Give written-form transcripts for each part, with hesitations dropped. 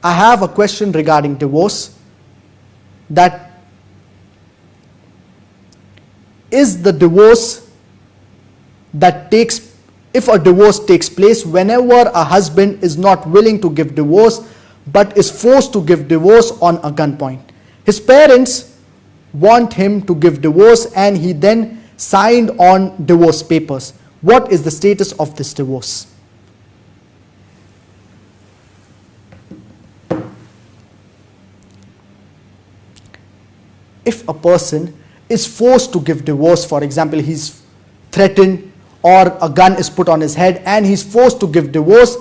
I have a question regarding divorce, that is the divorce that takes, if a divorce takes place whenever a husband is not willing to give divorce but is forced to give divorce on a gunpoint. His parents want him to give divorce and he then signed on divorce papers. What is the status of this divorce? If a person is forced to give divorce, for example, he's threatened or a gun is put on his head and he's forced to give divorce,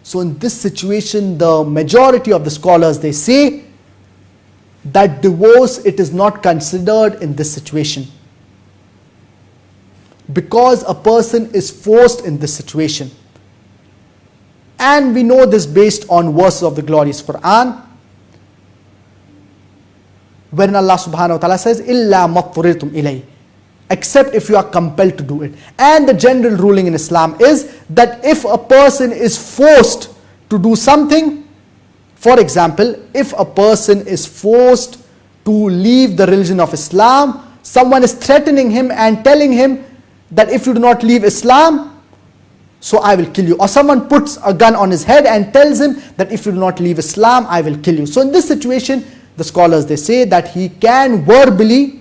so in this situation, the majority of the scholars, they say that divorce, it is not considered in this situation, because a person is forced in this situation. And we know this based on verses of the glorious Quran, wherein Allah subhanahu wa ta'ala says, "Illa matturitum ilay," except if you are compelled to do it. And the general ruling in Islam is that if a person is forced to do something, for example, if a person is forced to leave the religion of Islam, someone is threatening him and telling him that if you do not leave Islam, so I will kill you. Or someone puts a gun on his head and tells him that if you do not leave Islam, I will kill you. So in this situation, the scholars, they say that he can verbally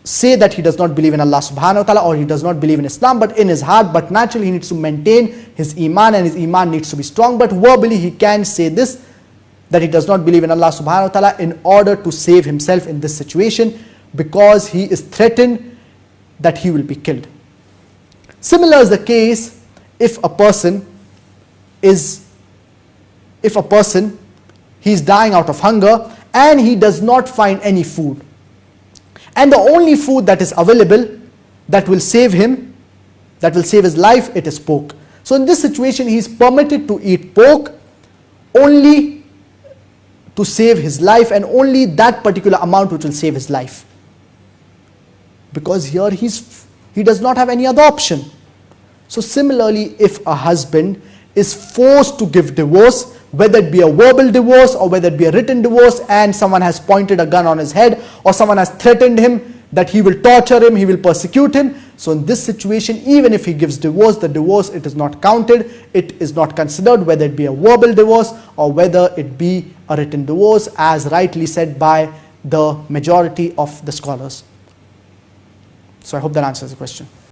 say that he does not believe in Allah subhanahu wa ta'ala or he does not believe in Islam, but in his heart, but naturally he needs to maintain his iman and his iman needs to be strong, but verbally he can say this, that he does not believe in Allah subhanahu wa ta'ala in order to save himself in this situation, because he is threatened that he will be killed. Similar is the case if a person he is dying out of hunger and he does not find any food, and the only food that is available that will save him, that will save his life, it is pork. So in this situation he is permitted to eat pork only to save his life, and only that particular amount which will save his life, because here he does not have any other option. So similarly, if a husband is forced to give divorce, whether it be a verbal divorce or whether it be a written divorce, and someone has pointed a gun on his head or someone has threatened him that he will torture him, he will persecute him, so in this situation, even if he gives divorce, the divorce, it is not counted, it is not considered, whether it be a verbal divorce or whether it be a written divorce, as rightly said by the majority of the scholars. So I hope that answers the question.